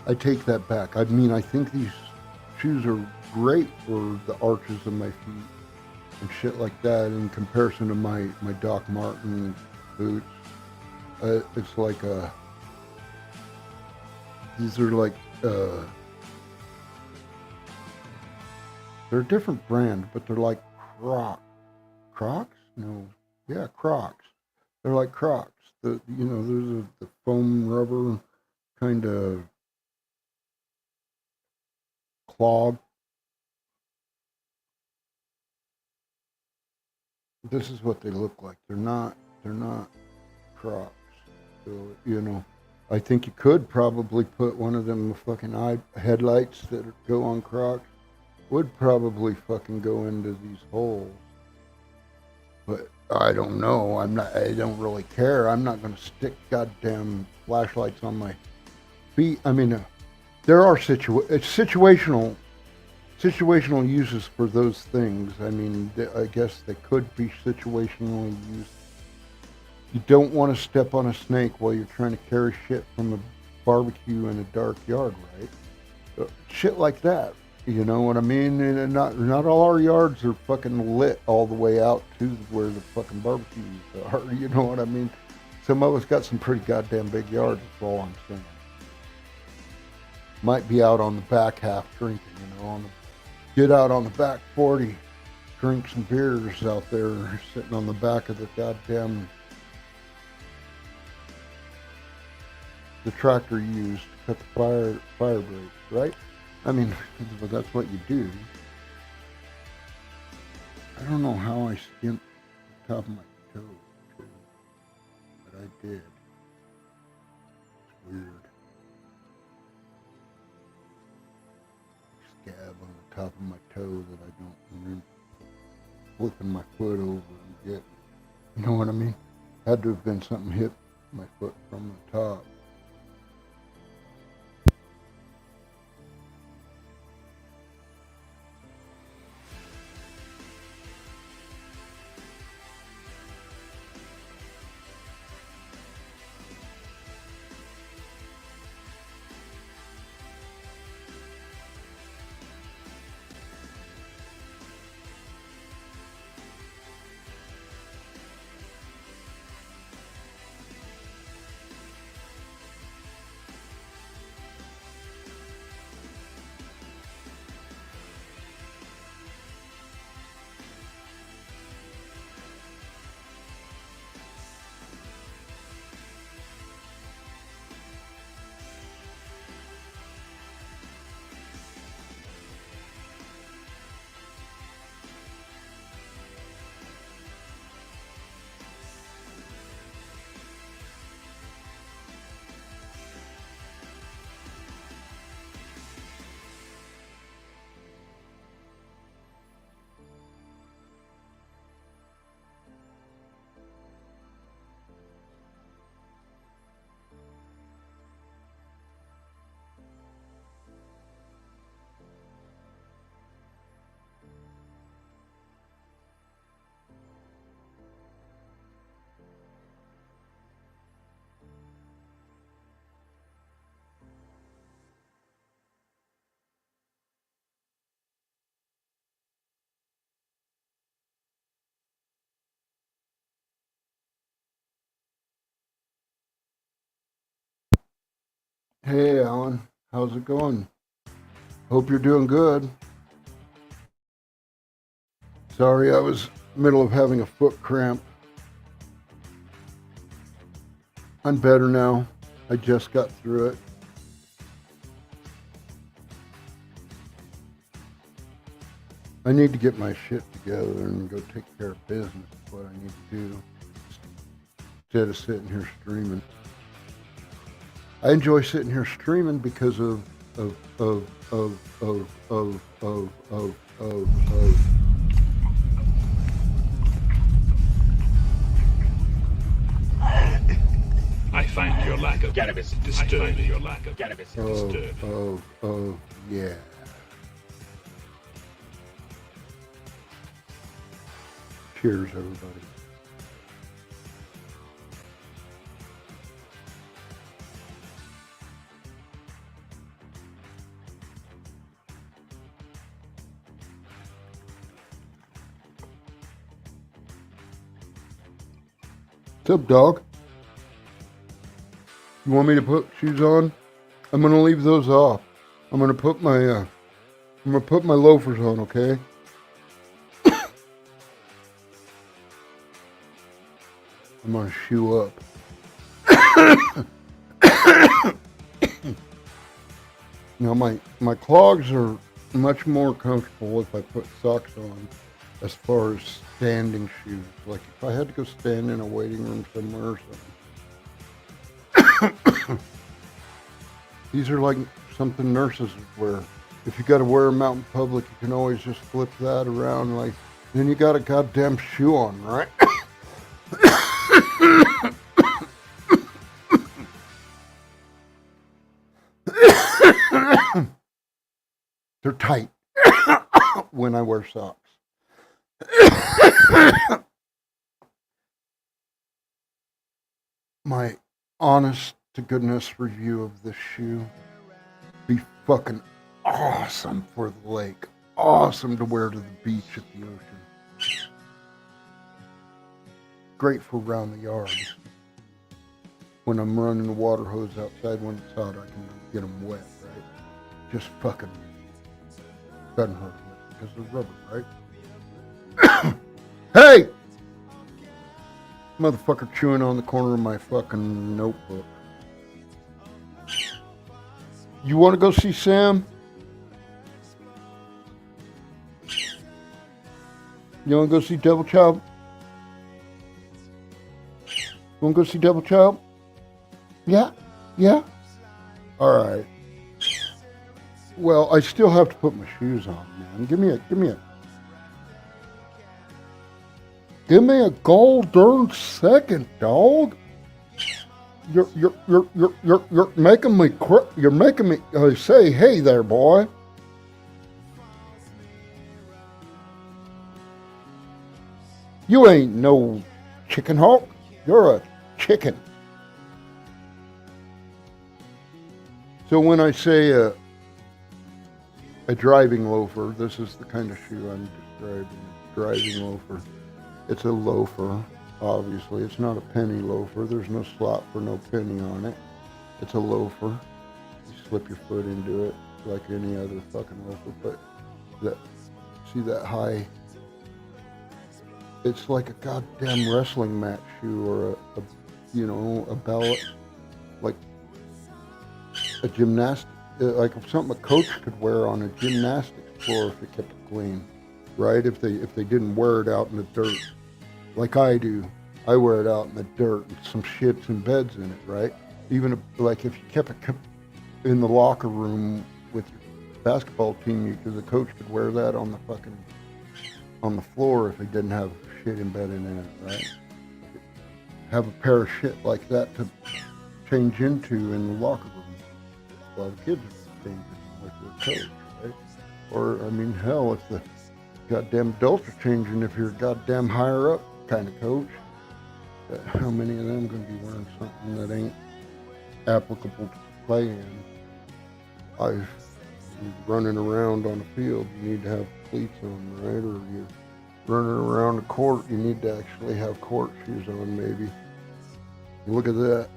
I take that back. I mean, I think these shoes are great for the arches of my feet and shit like that in comparison to my Doc Marten boots. It's like these are like, they're a different brand, but they're like Crocs? No. Yeah, Crocs. They're like Crocs. There's the foam rubber kind of clog. This is what they look like. They're not Crocs. So, I think you could probably put one of them fucking eye headlights that go on Crocs would probably fucking go into these holes. But I don't know. I don't really care. I'm not going to stick goddamn flashlights on my feet. I mean, there are situational uses for those things. I mean, I guess they could be situationally used. You don't want to step on a snake while you're trying to carry shit from a barbecue in a dark yard, right? Shit like that. You know what I mean? And not all our yards are fucking lit all the way out to where the fucking barbecues are. You know what I mean? Some of us got some pretty goddamn big yards. That's all I'm saying. Might be out on the back half drinking. Get out on the back 40, drink some beers out there, sitting on the back of the goddamn the tractor used to cut the fire breaks, right? I mean, but that's what you do. I don't know how I skimped the top of my toe, too, but I did. It's weird. Scab on the top of my toe that I don't remember flipping my foot over and get. You know what I mean? Had to have been something hit my foot from the top. Hey, Alan. How's it going? Hope you're doing good. Sorry, I was middle of having a foot cramp. I'm better now. I just got through it. I need to get my shit together and go take care of business. Is what I need to do instead of sitting here streaming. I enjoy sitting here streaming because of of of of of of of of of. I find your lack of cannabis disturbing. disturbing. Your lack of Cannabis. disturbing. Yeah. Cheers, everybody. What's up, dog? You want me to put shoes on? I'm gonna leave those off. I'm gonna put my loafers on, okay? I'm gonna shoe up. Now my clogs are much more comfortable if I put socks on as far as standing shoes. Like if I had to go stand in a waiting room somewhere or something. These are like something nurses would wear. If you gotta wear them out in public, you can always just flip that around like then you got a goddamn shoe on, right? They're tight when I wear socks. My honest to goodness review of this shoe be fucking awesome for the lake. Awesome to wear to the beach at the ocean. Great for around the yard. When I'm running the water hose outside when it's hot, I can get them wet, right? Just fucking doesn't hurt because they're rubber, right? Hey! Motherfucker chewing on the corner of my fucking notebook. You want to go see Sam? You want to go see Double Chop? You want to go see Double Chop? Yeah? Yeah? Alright. Well, I still have to put my shoes on, man. Give me a gold darn second, dog. You're making me say hey there, boy. You ain't no chicken hawk. You're a chicken. So when I say a driving loafer, this is the kind of shoe I'm describing. Driving loafer. It's a loafer, obviously. It's not a penny loafer. There's no slot for no penny on it. It's a loafer. You slip your foot into it like any other fucking loafer. But see that high? It's like a goddamn wrestling match shoe or a ballot, like a gymnastic, like something a coach could wear on a gymnastics floor if it kept it clean, right? If they didn't wear it out in the dirt. Like I do. I wear it out in the dirt and some shits and beds in it, right? Even like if you kept it in the locker room with your basketball team, because the coach could wear that on the floor if he didn't have shit embedded in it, right? Have a pair of shit like that to change into in the locker room while the kids are changing with their coach, right? Or, I mean, hell, if the goddamn adults are changing, if you're a goddamn higher up kind of coach, how many of them going to be wearing something that ain't applicable to play in? You're running around on the field, you need to have cleats on, right? Or you're running around the court, you need to actually have court shoes on, maybe. Look at that.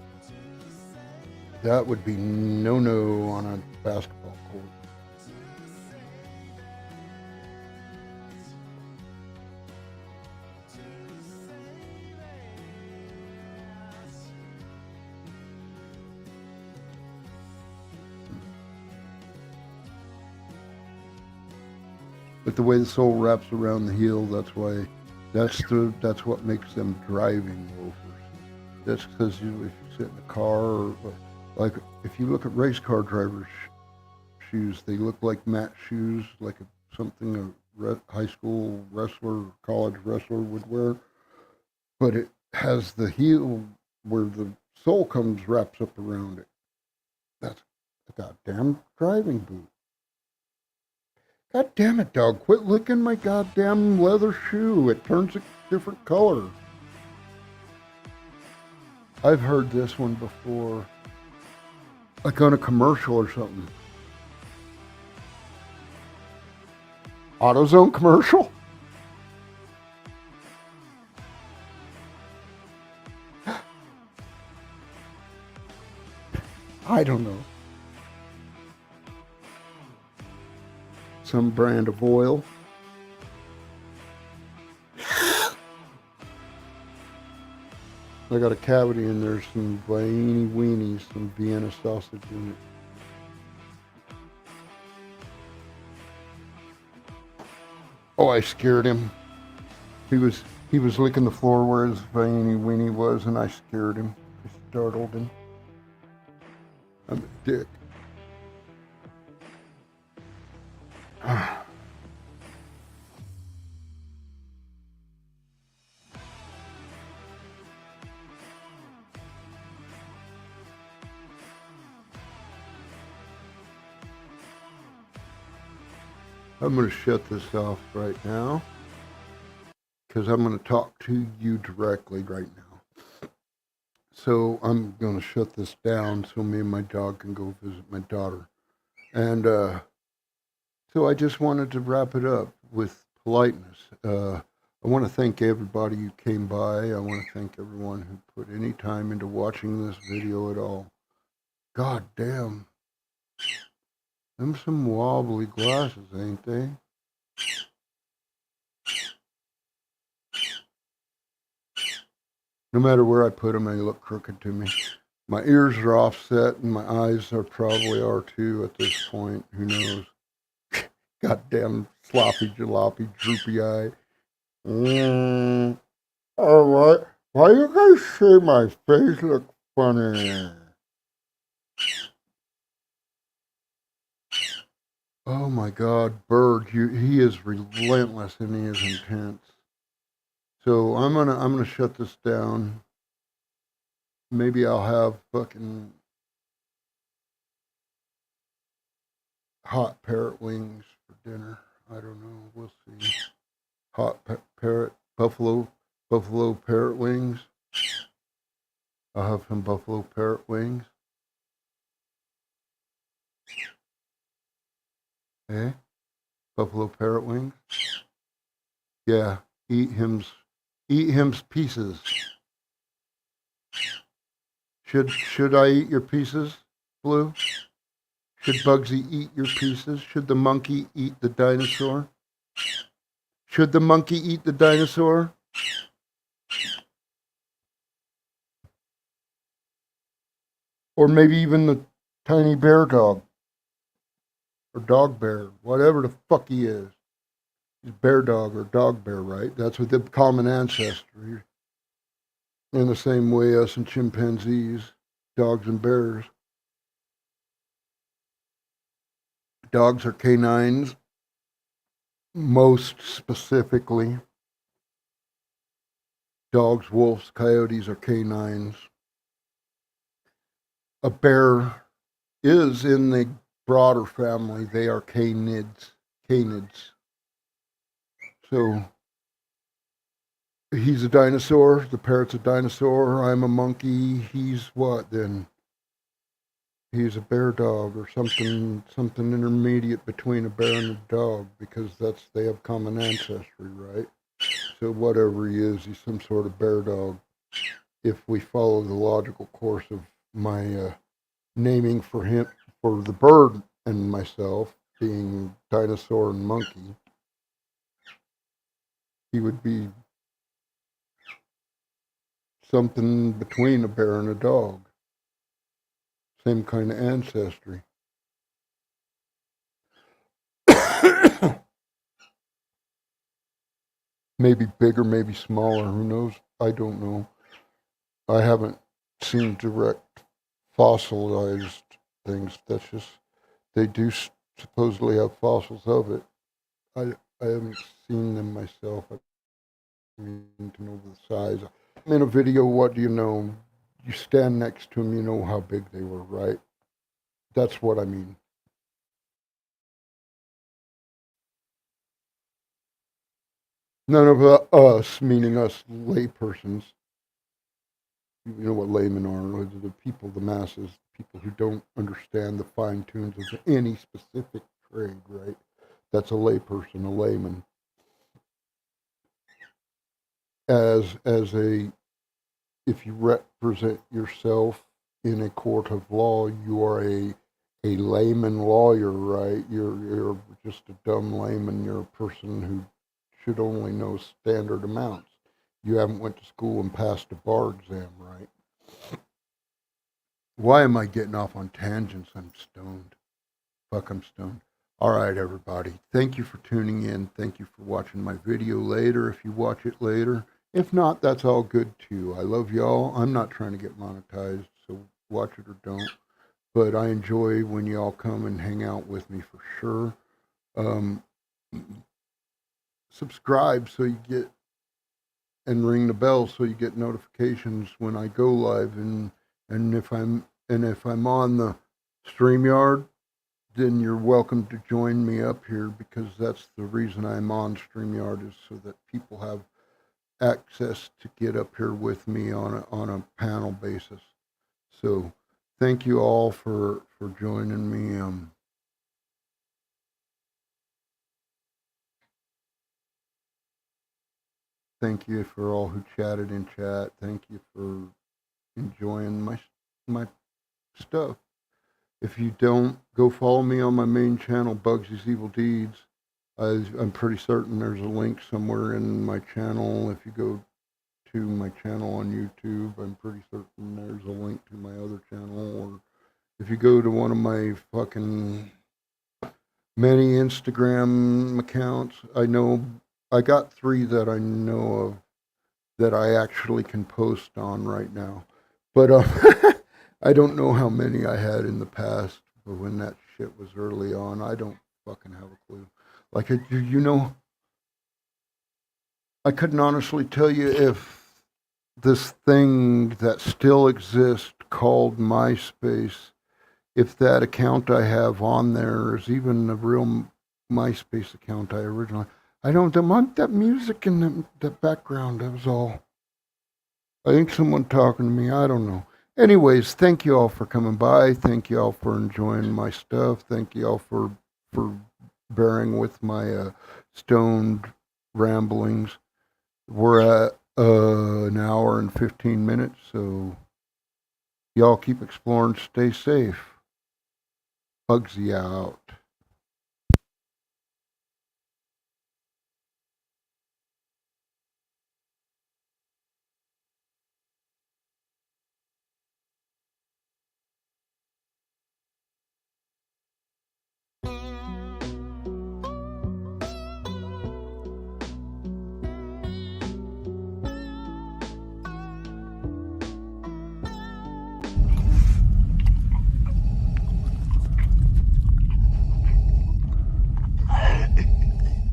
That would be no on a basketball court. But the way the sole wraps around the heel, that's what makes them driving loafers. That's because if you sit in a car, or like if you look at race car drivers' shoes, they look like mat shoes, like something a high school wrestler, college wrestler would wear. But it has the heel where the sole wraps up around it. That's a goddamn driving boot. God damn it, dog. Quit licking my goddamn leather shoe. It turns a different color. I've heard this one before. Like on a commercial or something. AutoZone commercial? I don't know. Some brand of oil. I got a cavity in there, some veiny weenies, some Vienna sausage in it. Oh, I scared him. He was licking the floor where his veiny weenie was, and I scared him. I startled him. I'm a dick. I'm going to shut this off right now because I'm going to talk to you directly right now. So I'm going to shut this down so me and my dog can go visit my daughter. And so I just wanted to wrap it up with politeness. I want to thank everybody who came by. I want to thank everyone who put any time into watching this video at all. God damn. Them some wobbly glasses, ain't they? No matter where I put them, they look crooked to me. My ears are offset, and my eyes are probably are too at this point. Who knows? Goddamn sloppy jalopy, droopy eye. Oh, what? Why you guys say my face look funny? Oh my God, Bird, he is relentless and he is intense. So I'm gonna shut this down. Maybe I'll have fucking hot parrot wings for dinner. I don't know. We'll see. Hot parrot buffalo parrot wings. I'll have some buffalo parrot wings. Eh? Buffalo parrot wings? Yeah. Eat him's pieces. Should I eat your pieces, Blue? Should Bugsy eat your pieces? Should the monkey eat the dinosaur? Should the monkey eat the dinosaur? Or maybe even the tiny bear dog? Or dog bear, whatever the fuck he is. He's bear dog or dog bear, right? That's with the common ancestry. In the same way us and chimpanzees, dogs and bears. Dogs are canines, most specifically. Dogs, wolves, coyotes are canines. A bear is in the broader family. They are canids. So he's a dinosaur. The parrot's a dinosaur. I'm a monkey. He's what then? He's a bear dog or something intermediate between a bear and a dog because they have common ancestry, right? So whatever he is, he's some sort of bear dog. If we follow the logical course of my naming for him, for the bird and myself being dinosaur and monkey, he would be something between a bear and a dog. Same kind of ancestry. Maybe bigger, maybe smaller, who knows? I don't know. I haven't seen direct fossilized things. That's just, they do supposedly have fossils of it. I haven't seen them myself. I mean to know the size. In a video, what do you know? You stand next to them, you know how big they were, right? That's what I mean. None of us, meaning us laypersons, you know what laymen are, the people, the masses, people who don't understand the fine tunes of any specific trade, right? That's a layperson, a layman. As a, if you represent yourself in a court of law, you are a layman lawyer, right? You're just a dumb layman. You're a person who should only know standard amounts. You haven't went to school and passed a bar exam, right? Why am I getting off on tangents? I'm stoned. Fuck, I'm stoned. All right, everybody. Thank you for tuning in. Thank you for watching my video later, if you watch it later. If not, that's all good too. I love y'all. I'm not trying to get monetized, so watch it or don't. But I enjoy when y'all come and hang out with me for sure. Subscribe so you get, and ring the bell so you get notifications when I go live. And if I'm on the StreamYard, then you're welcome to join me up here, because that's the reason I'm on StreamYard, is so that people have access to get up here with me on a panel basis. So thank you all for joining me. Thank you for all who chatted in chat. Thank you for enjoying my stuff. If you don't, go follow me on my main channel, Bugsy's Evil Deeds. I'm pretty certain there's a link somewhere in my channel. If you go to my channel on YouTube, I'm pretty certain there's a link to my other channel. Or if you go to one of my fucking many Instagram accounts, I got 3 that I know of that I actually can post on right now. But I don't know how many I had in the past, but when that shit was early on, I don't fucking have a clue. Like, you know, I couldn't honestly tell you if this thing that still exists called MySpace, if that account I have on there is even a real MySpace account I originally. I don't want that music in the background. That was all. I think someone talking to me. I don't know. Anyways, thank you all for coming by. Thank you all for enjoying my stuff. Thank you all for bearing with my stoned ramblings. We're at an hour and 15 minutes, so y'all keep exploring. Stay safe. Bugsy out.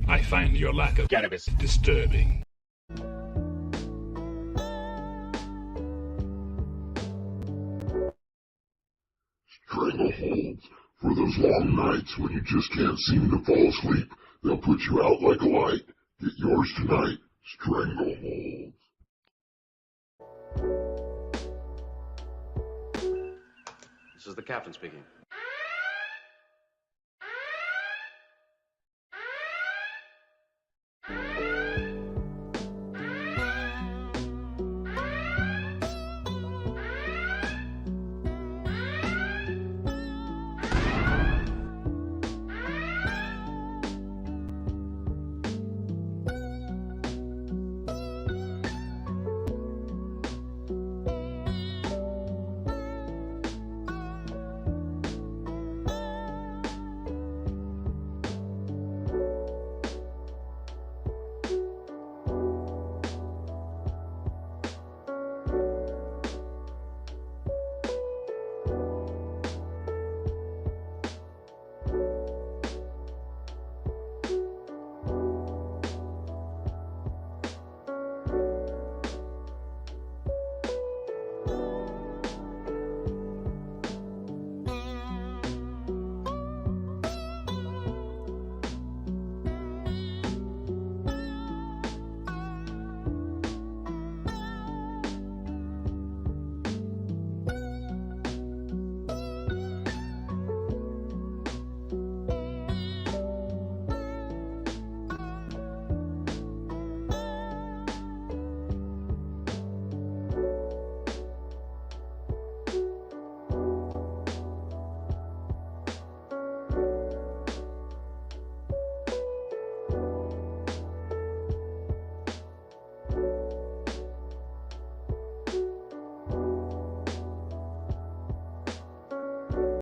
I find your lack of cannabis disturbing. Strangleholds. For those long nights when you just can't seem to fall asleep, they'll put you out like a light. Get yours tonight. Strangleholds. This is the captain speaking.